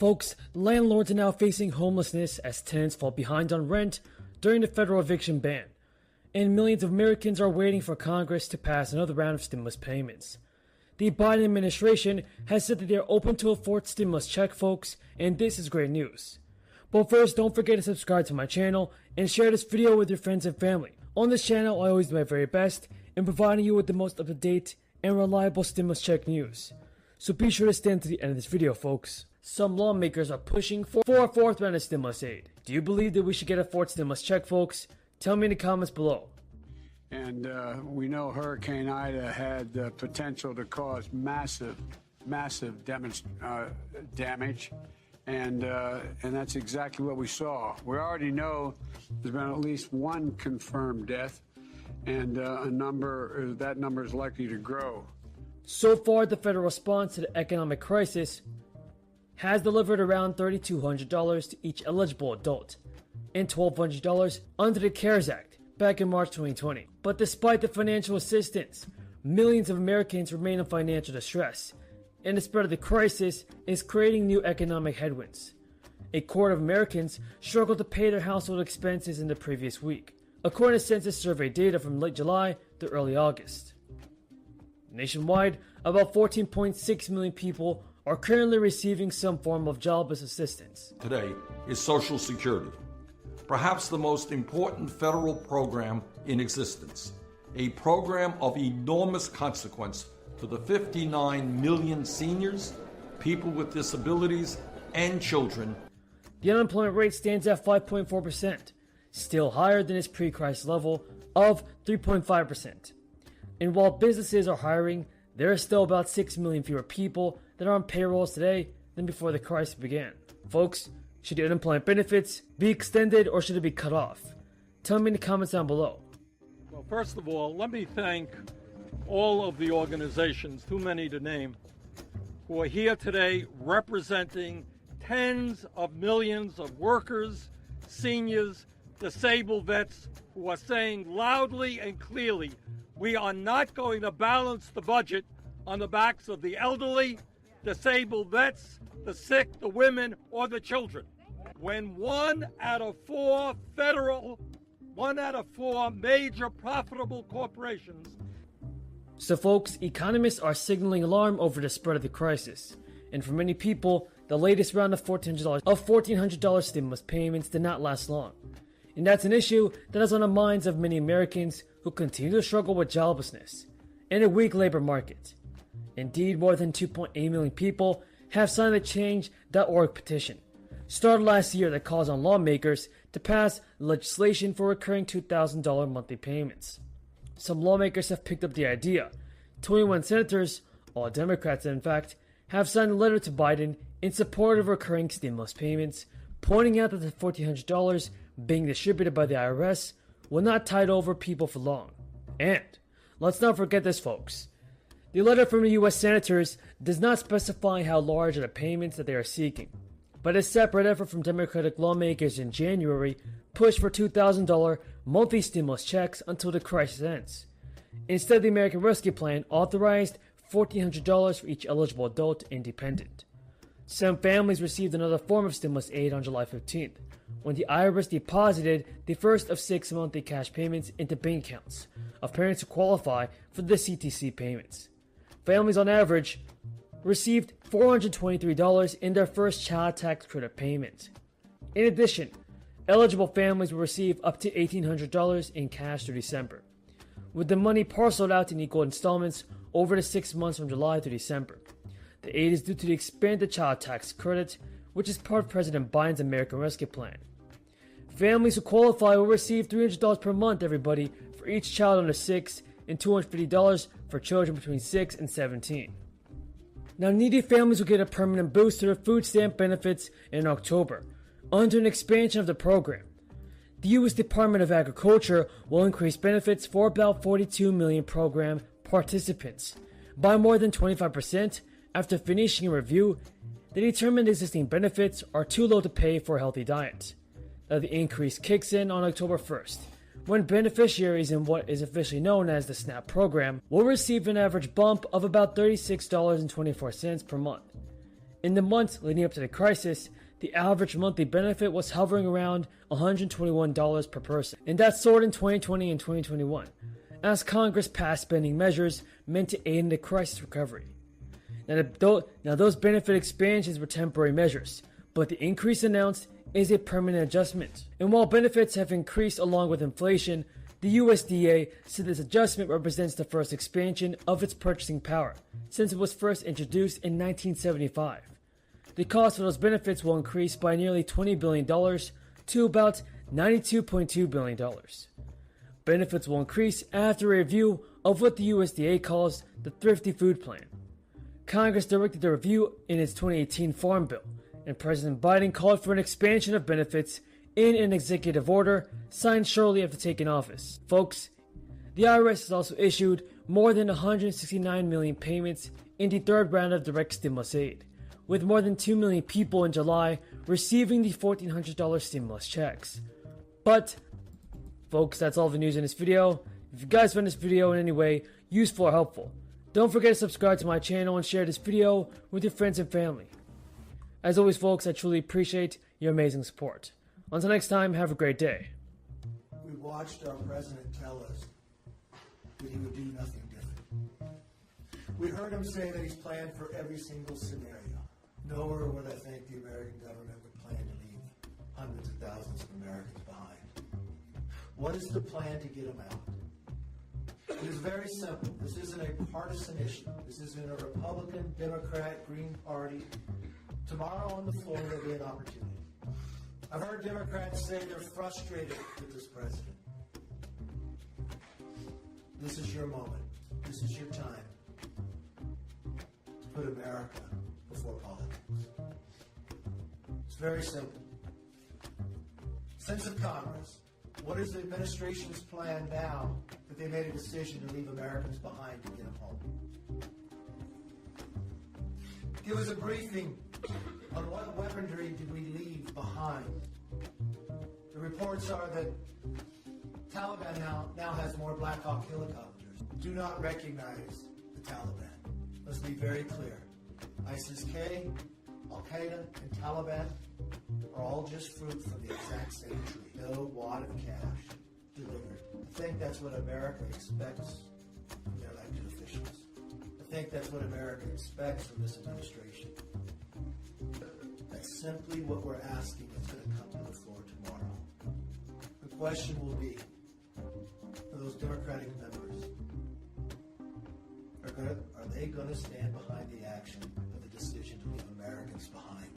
Folks, landlords are now facing homelessness as tenants fall behind on rent during the federal eviction ban, and millions of Americans are waiting for Congress to pass another round of stimulus payments. The Biden administration has said that they are open to a fourth stimulus check, folks, and this is great news. But first, don't forget to subscribe to my channel and share this video with your friends and family. On this channel, I always do my very best in providing you with the most up-to-date and reliable stimulus check news. So be sure to stay to the end of this video, folks. Some lawmakers are pushing for a fourth round of stimulus aid. Do you believe that we should get a fourth stimulus check, folks? Tell me in the comments below. And we know Hurricane Ida had the potential to cause massive damage, and that's exactly what we saw. We already know there's been at least one confirmed death, and that number is likely to grow. So far, the federal response to the economic crisis has delivered around $3,200 to each eligible adult and $1,200 under the CARES Act back in March 2020. But despite the financial assistance, millions of Americans remain in financial distress, and the spread of the crisis is creating new economic headwinds. A quarter of Americans struggled to pay their household expenses in the previous week, according to Census survey data from late July to early August. Nationwide, about 14.6 million people are currently receiving some form of jobless assistance. Today is Social Security, perhaps the most important federal program in existence, a program of enormous consequence to the 59 million seniors, people with disabilities, and children. The unemployment rate stands at 5.4%, still higher than its pre-crisis level of 3.5%. And while businesses are hiring, there are still about 6 million fewer people that are on payrolls today than before the crisis began. Folks, should the unemployment benefits be extended or should it be cut off? Tell me in the comments down below. Well, first of all, let me thank all of the organizations, too many to name, who are here today representing tens of millions of workers, seniors, disabled vets who are saying loudly and clearly, we are not going to balance the budget on the backs of the elderly, disabled vets, the sick, the women, or the children. When one out of four major profitable corporations. So folks, economists are signaling alarm over the spread of the crisis. And for many people, the latest round of $1,400 stimulus payments did not last long. And that's an issue that is on the minds of many Americans who continue to struggle with joblessness and a weak labor market. Indeed, more than 2.8 million people have signed the Change.org petition, started last year, that calls on lawmakers to pass legislation for recurring $2,000 monthly payments. Some lawmakers have picked up the idea. 21 senators, all Democrats in fact, have signed a letter to Biden in support of recurring stimulus payments, pointing out that the $1,400 being distributed by the IRS will not tide over people for long. And let's not forget this, folks. The letter from the U.S. senators does not specify how large are the payments that they are seeking, but a separate effort from Democratic lawmakers in January pushed for $2,000 monthly stimulus checks until the crisis ends. Instead, the American Rescue Plan authorized $1,400 for each eligible adult and dependent. Some families received another form of stimulus aid on July 15th, when the IRS deposited the first of 6 monthly cash payments into bank accounts of parents who qualify for the CTC payments. Families on average received $423 in their first child tax credit payment. In addition, eligible families will receive up to $1,800 in cash through December, with the money parceled out in equal installments over the 6 months from July to December. The aid is due to the expanded child tax credit, which is part of President Biden's American Rescue Plan. Families who qualify will receive $300 per month, everybody, for each child under 6 and $250 for children between 6 and 17. Now, needy families will get a permanent boost to their food stamp benefits in October, under an expansion of the program. The U.S. Department of Agriculture will increase benefits for about 42 million program participants by more than 25% after finishing a review. They determined existing benefits are too low to pay for a healthy diet. Now, the increase kicks in on October 1st, when beneficiaries in what is officially known as the SNAP program will receive an average bump of about $36.24 per month. In the months leading up to the crisis, the average monthly benefit was hovering around $121 per person, and that soared in 2020 and 2021, as Congress passed spending measures meant to aid in the crisis recovery. Now those benefit expansions were temporary measures, but the increase announced is a permanent adjustment. And while benefits have increased along with inflation, the USDA said this adjustment represents the first expansion of its purchasing power since it was first introduced in 1975. The cost of those benefits will increase by nearly $20 billion to about $92.2 billion. Benefits will increase after a review of what the USDA calls the Thrifty Food Plan. Congress directed the review in its 2018 Farm Bill, and President Biden called for an expansion of benefits in an executive order signed shortly after taking office. Folks, the IRS has also issued more than 169 million payments in the third round of direct stimulus aid, with more than 2 million people in July receiving the $1,400 stimulus checks. But, folks, that's all the news in this video. If you guys found this video in any way useful or helpful, don't forget to subscribe to my channel and share this video with your friends and family. As always, folks, I truly appreciate your amazing support. Until next time, have a great day. We watched our president tell us that he would do nothing different. We heard him say that he's planned for every single scenario. Nowhere would I think the American government would plan to leave hundreds of thousands of Americans behind. What is the plan to get them out? It is very simple. This isn't a partisan issue. This isn't a Republican, Democrat, Green Party. Tomorrow on the floor there'll be an opportunity. I've heard Democrats say they're frustrated with this president. This is your moment. This is your time to put America before politics. It's very simple. Sense of Congress. What is the administration's plan now that they made a decision to leave Americans behind to get them home? Give us a briefing on what weaponry did we leave behind. The reports are that Taliban now has more Black Hawk helicopters. Do not recognize the Taliban. Let's be very clear. ISIS-K, Al-Qaeda, and Taliban are all just fruit from the exact same tree. No wad of cash delivered. I think that's what America expects from their elected officials. I think that's what America expects from this administration. That's simply what we're asking that's going to come to the floor tomorrow. The question will be, for those Democratic members, are they going to stand behind the action of the decision to leave Americans behind?